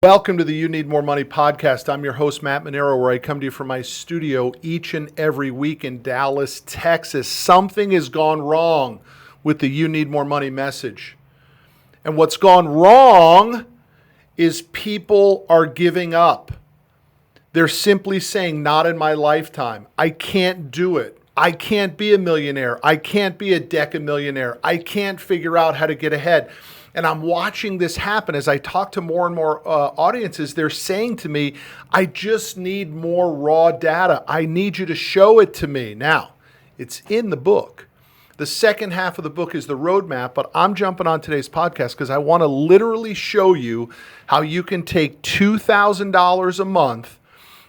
Welcome to the You Need More Money podcast. I'm your host, Matt Manero, where I come to you from my studio each and every week in Dallas, Texas. Something has gone wrong with the You Need More Money message. And what's gone wrong is people are giving up. They're simply saying, not in my lifetime. I can't do it. I can't be a millionaire. I can't be a decamillionaire. I can't figure out how to get ahead. And I'm watching this happen as I talk to more and more audiences. They're saying to me, I just need more raw data. I need you to show it to me. Now, it's in the book. The second half of the book is the roadmap, but I'm jumping on today's podcast because I want to literally show you how you can take $2,000 a month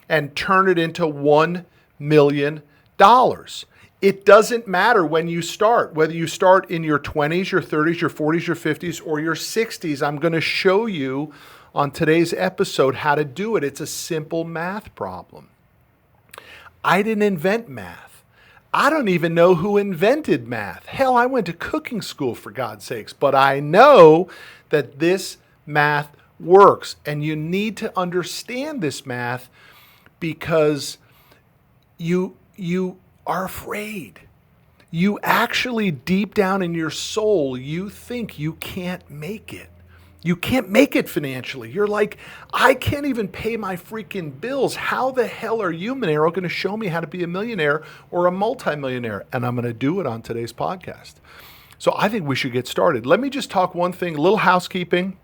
and turn it into $1 million. It doesn't matter when you start, whether you start in your 20s, your 30s, your 40s, your 50s, or your 60s. I'm going to show you on today's episode how to do it. It's a simple math problem. I didn't invent math. I don't even know who invented math. Hell, I went to cooking school, for God's sakes, but I know that this math works. And you need to understand this math because you are afraid. You actually, deep down in your soul, you think you can't make it. You can't make it financially. You're like, I can't even pay my freaking bills. How the hell are you, Manero, going to show me how to be a millionaire or a multimillionaire? And I'm going to do it on today's podcast. So I think we should get started. Let me just talk one thing, a little housekeeping.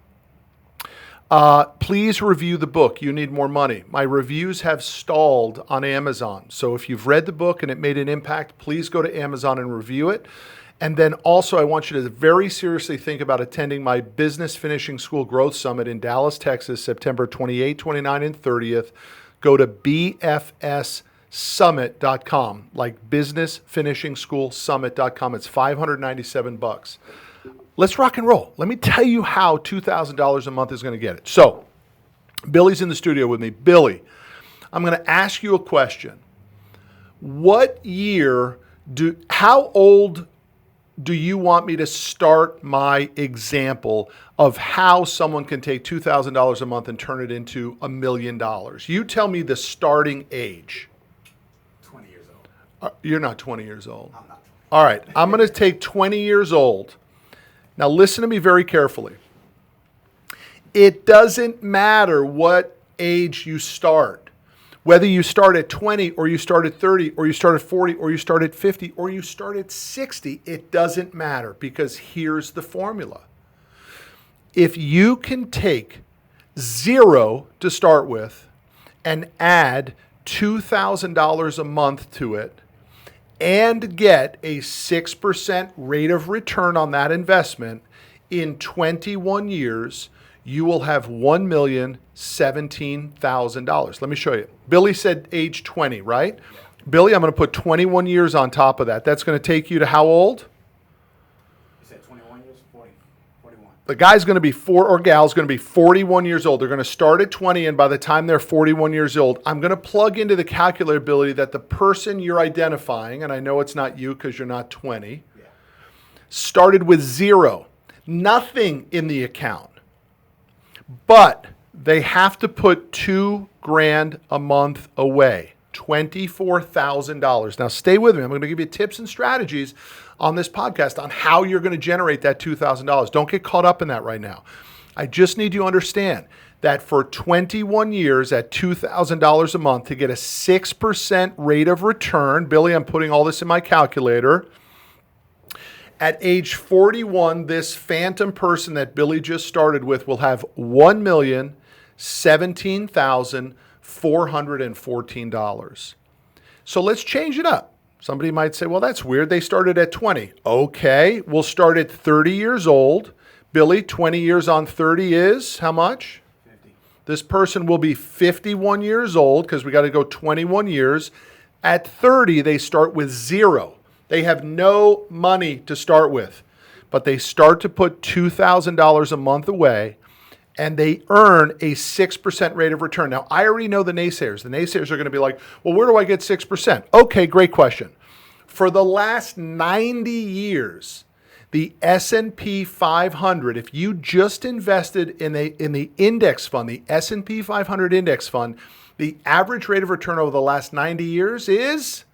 Please review the book, You Need More Money. My reviews have stalled on Amazon. So if you've read the book and it made an impact, please go to Amazon and review it. And then also I want you to very seriously think about attending my Business Finishing School Growth Summit in Dallas, Texas, September 28, 29, and 30th. Go to bfssummit.com, like Business Finishing School Summit.com. It's $597. Let's rock and roll. Let me tell you how $2,000 a month is going to get it. So, Billy's in the studio with me. Billy, I'm going to ask you a question. How old do you want me to start my example of how someone can take $2,000 a month and turn it into $1 million? You tell me the starting age. 20 years old. You're not 20 years old. I'm not 20. All right, I'm going to take 20 years old. Now listen to me very carefully. It doesn't matter what age you start. Whether you start at 20 or you start at 30 or you start at 40 or you start at 50 or you start at 60, it doesn't matter because here's the formula. If you can take zero to start with and add $2,000 a month to it, and get a 6% rate of return on that investment, in 21 years, you will have $1,017,000. Let me show you. Billy said age 20, right? Yeah. Billy, I'm going to put 21 years on top of that. That's going to take you to how old? You said 21 years? 41. The guy's going to be or gal's going to be 41 years old. They're going to start at 20, and by the time they're 41 years old, I'm going to plug into the calculator ability that the person you're identifying, and I know it's not you because you're not 20, started with zero, nothing in the account. But they have to put $2,000 a month away, $24,000. Now stay with me. I'm going to give you tips and strategies on this podcast on how you're going to generate that $2,000. Don't get caught up in that right now. I just need you to understand that for 21 years at $2,000 a month to get a 6% rate of return, Billy, I'm putting all this in my calculator. At age 41, this phantom person that Billy just started with will have $1,017,414. So let's change it up. Somebody might say, well, that's weird. They started at 20. Okay, we'll start at 30 years old. Billy, 20 years on 30 is how much? 50. This person will be 51 years old because we got to go 21 years. At 30, they start with zero. They have no money to start with, but they start to put $2,000 a month away, and they earn a 6% rate of return. Now, I already know the naysayers. The naysayers are going to be like, well, where do I get 6%? Okay, great question. For the last 90 years, The S&P 500, if you just invested in the index fund, the S&P 500 index fund, the average rate of return over the last 90 years is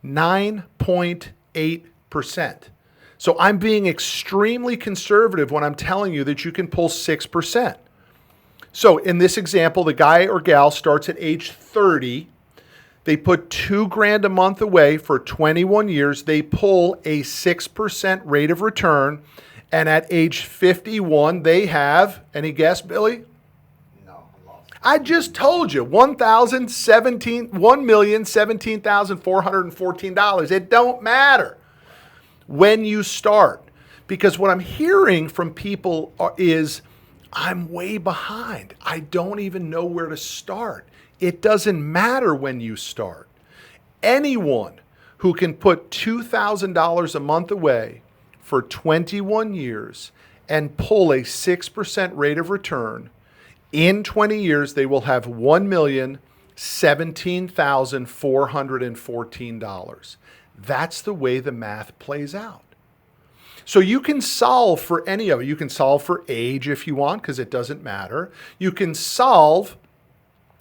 9.8%. So I'm being extremely conservative when I'm telling you that you can pull 6%. So in this example, the guy or gal starts at age 30. They put $2,000 a month away for 21 years. They pull a 6% rate of return. And at age 51, they have, any guess, Billy? No, I'm lost. I just told you, $1,017,414. It don't matter when you start. Because what I'm hearing from people is, I'm way behind. I don't even know where to start. It doesn't matter when you start. Anyone who can put $2,000 a month away for 21 years and pull a 6% rate of return, in 20 years, they will have $1,017,414. That's the way the math plays out. So you can solve for any of it. You can solve for age if you want, because it doesn't matter. You can solve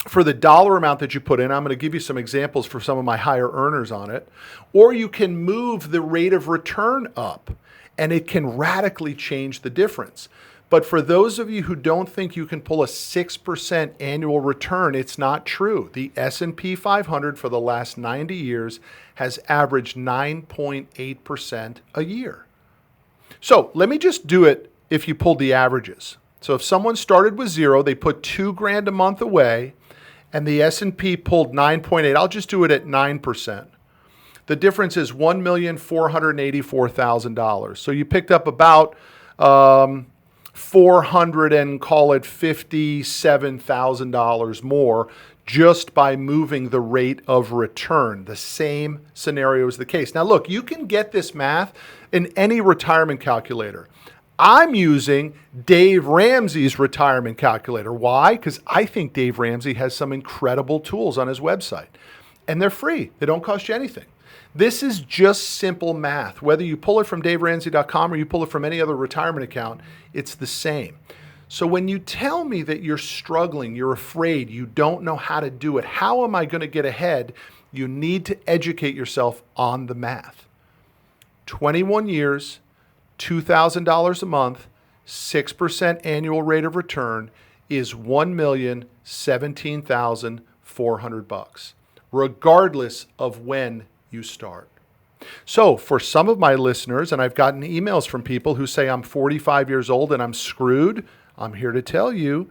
for the dollar amount that you put in. I'm going to give you some examples for some of my higher earners on it. Or you can move the rate of return up, and it can radically change the difference. But for those of you who don't think you can pull a 6% annual return, it's not true. The S&P 500 for the last 90 years has averaged 9.8% a year. So let me just do it if you pulled the averages. So if someone started with zero, they put $2,000 a month away, and the S&P pulled 9.8. I'll just do it at 9%. The difference is $1,484,000. So you picked up about $400 and call it $57,000 more just by moving the rate of return. The same scenario is the case. Now look, you can get this math in any retirement calculator. I'm using Dave Ramsey's retirement calculator. Why? Because I think Dave Ramsey has some incredible tools on his website. And they're free. They don't cost you anything. This is just simple math. Whether you pull it from daveramsey.com or you pull it from any other retirement account, it's the same. So when you tell me that you're struggling, you're afraid, you don't know how to do it, how am I going to get ahead? You need to educate yourself on the math. 21 years, $2,000 a month, 6% annual rate of return is $1,017,400, regardless of when you start. So for some of my listeners, and I've gotten emails from people who say I'm 45 years old and I'm screwed, I'm here to tell you,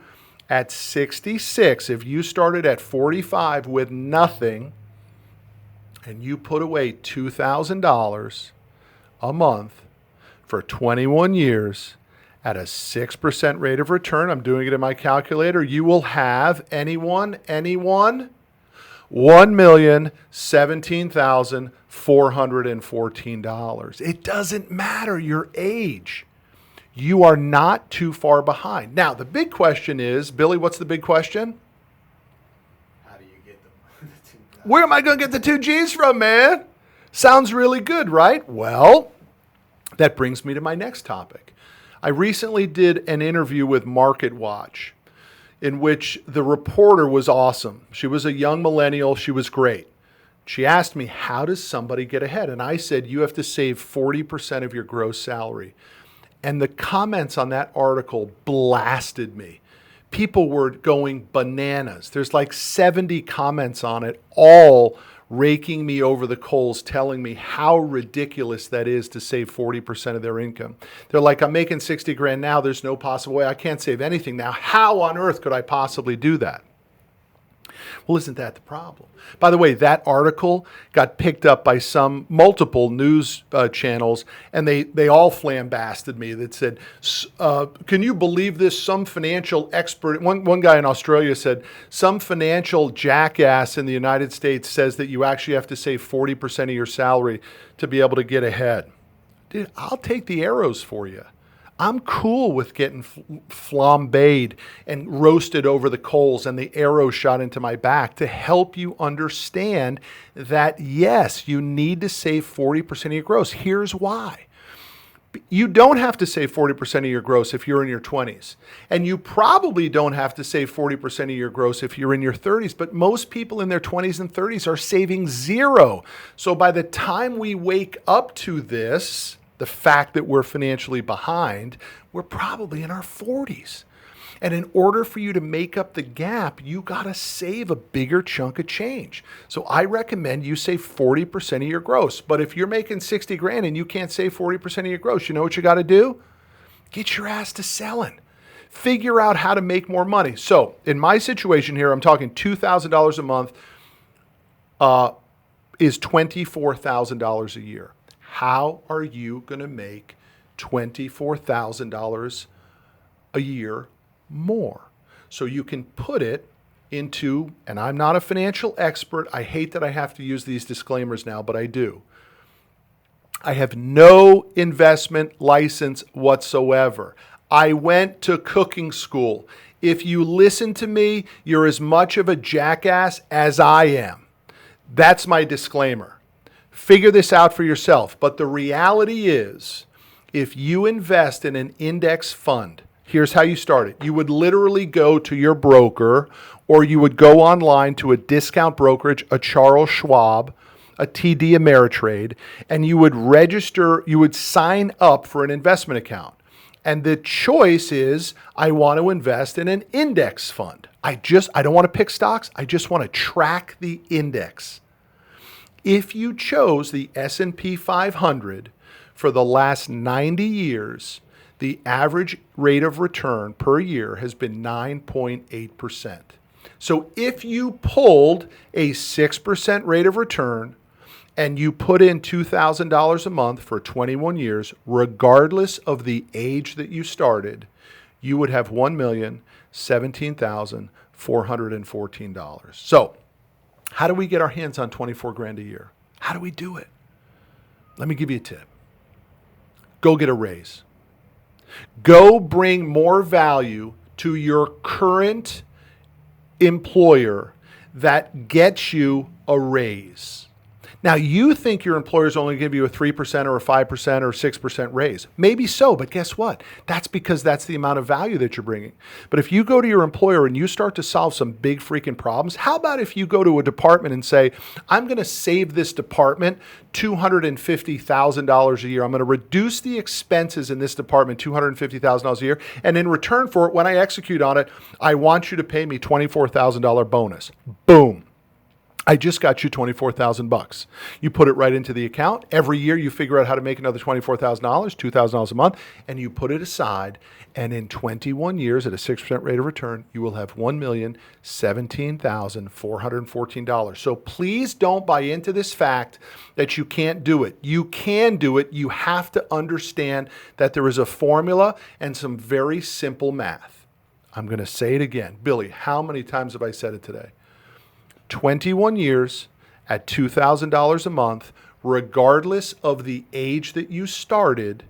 at 66, if you started at 45 with nothing and you put away $2,000 a month for 21 years at a 6% rate of return, I'm doing it in my calculator, you will have, anyone? $1,017,414. It doesn't matter your age. You are not too far behind. Now, the big question is, Billy, what's the big question? How do you get the 2,000? Where am I going to get the 2 G's from, man? Sounds really good, right? Well, that brings me to my next topic. I recently did an interview with Market Watch in which the reporter was awesome. She was a young millennial. She was great. She asked me, how does somebody get ahead? And I said, you have to save 40% of your gross salary. And the comments on that article blasted me. People were going bananas. There's like 70 comments on it, all raking me over the coals, telling me how ridiculous that is to save 40% of their income. They're like, I'm making 60 grand now. There's no possible way I can't save anything now. How on earth could I possibly do that? Well, isn't that the problem? By the way, that article got picked up by multiple news channels, and they all flambasted me that said, can you believe this? Some financial expert, one guy in Australia said, some financial jackass in the United States says that you actually have to save 40% of your salary to be able to get ahead. Dude, I'll take the arrows for you. I'm cool with getting flambéed and roasted over the coals and the arrow shot into my back to help you understand that, yes, you need to save 40% of your gross. Here's why. You don't have to save 40% of your gross if you're in your 20s. And you probably don't have to save 40% of your gross if you're in your 30s. But most people in their 20s and 30s are saving zero. So by the time we wake up to this, the fact that we're financially behind, we're probably in our 40s. And in order for you to make up the gap, you got to save a bigger chunk of change. So I recommend you save 40% of your gross. But if you're making 60 grand and you can't save 40% of your gross, you know what you got to do? Get your ass to selling. Figure out how to make more money. So in my situation here, I'm talking $2,000 a month is $24,000 a year. How are you going to make $24,000 a year more? So you can put it into, and I'm not a financial expert. I hate that I have to use these disclaimers now, but I do. I have no investment license whatsoever. I went to cooking school. If you listen to me, you're as much of a jackass as I am. That's my disclaimer. Figure this out for yourself. But the reality is, if you invest in an index fund, here's how you start it. You would literally go to your broker, or you would go online to a discount brokerage, a Charles Schwab, a TD Ameritrade, and you would register, you would sign up for an investment account. And the choice is, I want to invest in an index fund. I don't want to pick stocks. I just want to track the index. If you chose the S&P 500 for the last 90 years, the average rate of return per year has been 9.8%. So if you pulled a 6% rate of return and you put in $2,000 a month for 21 years, regardless of the age that you started, you would have $1,017,414. So how do we get our hands on 24 grand a year? How do we do it? Let me give you a tip. Go get a raise. Go bring more value to your current employer that gets you a raise. Now, you think your employer is only going to give you a 3% or a 5% or 6% raise. Maybe so, but guess what? That's because that's the amount of value that you're bringing. But if you go to your employer and you start to solve some big freaking problems, how about if you go to a department and say, I'm going to save this department $250,000 a year. I'm going to reduce the expenses in this department $250,000 a year. And in return for it, when I execute on it, I want you to pay me $24,000 bonus. Boom. I just got you $24,000. You put it right into the account. Every year you figure out how to make another $24,000, $2,000 a month, and you put it aside. And in 21 years at a 6% rate of return, you will have $1,017,414. So please don't buy into this fact that you can't do it. You can do it. You have to understand that there is a formula and some very simple math. I'm going to say it again. Billy, how many times have I said it today? 21 years at $2,000 a month, regardless of the age that you started,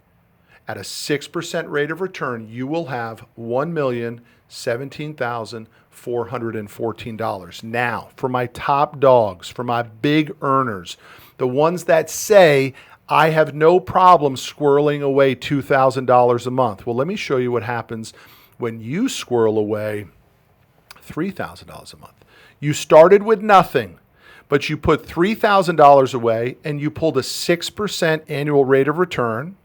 at a 6% rate of return, you will have $1,017,414. Now, for my top dogs, for my big earners, the ones that say, I have no problem squirreling away $2,000 a month. Well, let me show you what happens when you squirrel away $3,000 a month. You started with nothing, but you put $3,000 away and you pulled a 6% annual rate of return.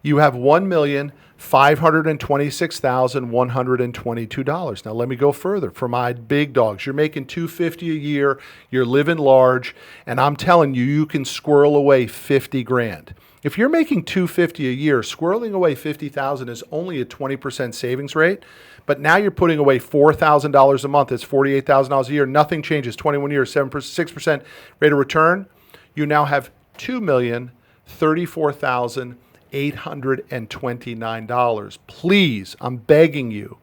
You have $1,526,122. Now let me go further. For my big dogs, you're making $250 a year, you're living large, and I'm telling you, you can squirrel away 50 grand. If you're making $250 a year, squirreling away $50,000 is only a 20% savings rate. But now you're putting away $4,000 a month. It's $48,000 a year. Nothing changes. 21 years, 6% rate of return. You now have $2,034,829. Please, I'm begging you,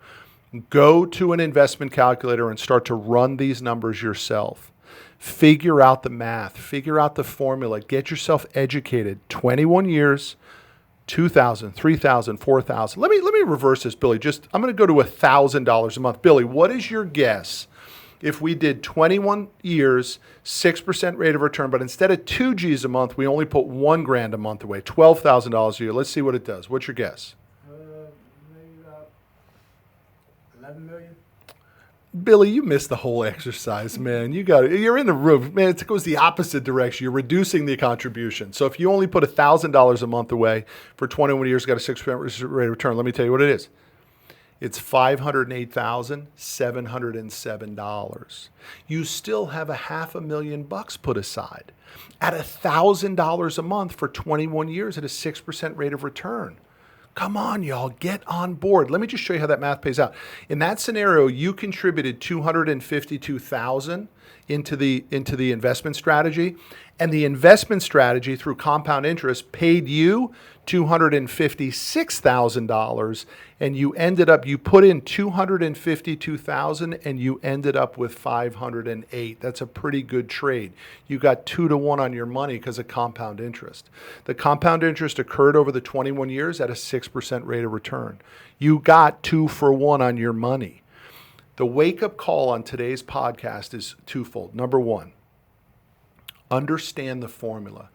go to an investment calculator and start to run these numbers yourself. Figure out the math. Figure out the formula. Get yourself educated. 21 years. $2,000, $3,000, $4,000. Let me reverse this, Billy. I'm going to go to $1,000 a month. Billy, what is your guess if we did 21 years, 6% rate of return, but instead of 2 G's a month, we only put $1,000 a month away, $12,000 a year. Let's see what it does. What's your guess? Maybe about 11 million. Billy, you missed the whole exercise, man. You're in the room. Man, it goes the opposite direction. You're reducing the contribution. So if you only put $1,000 a month away for 21 years, got a 6% rate of return, let me tell you what it is. It's $508,707. You still have $500,000 put aside at $1,000 a month for 21 years at a 6% rate of return. Come on, y'all, get on board. Let me just show you how that math pays out. In that scenario, you contributed $252,000 into the investment strategy, and the investment strategy through compound interest paid you $256,000, and you put in $252,000 and you ended up with $508,000. That's a pretty good trade. You got 2-to-1 on your money because of compound interest. The compound interest occurred over the 21 years at a 6% rate of return. You got 2-for-1 on your money. The wake-up call on today's podcast is twofold. Number one, understand the formula.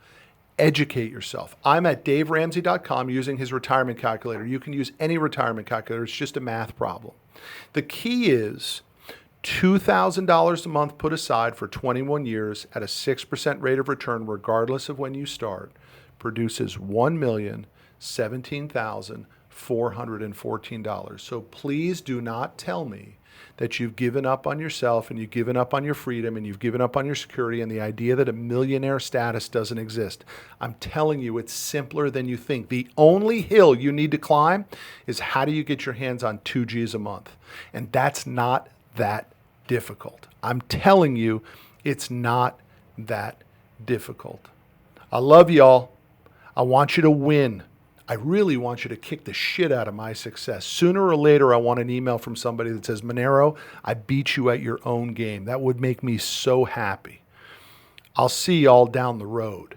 Educate yourself. I'm at daveramsey.com using his retirement calculator. You can use any retirement calculator. It's just a math problem. The key is $2,000 a month put aside for 21 years at a 6% rate of return, regardless of when you start, produces $1,017,414. So please do not tell me that you've given up on yourself and you've given up on your freedom and you've given up on your security and the idea that a millionaire status doesn't exist. I'm telling you, it's simpler than you think. The only hill you need to climb is how do you get your hands on 2 G's a month? And that's not that difficult. I'm telling you, it's not that difficult. I love y'all. I want you to win. I really want you to kick the shit out of my success. Sooner or later, I want an email from somebody that says, Manero, I beat you at your own game. That would make me so happy. I'll see y'all down the road.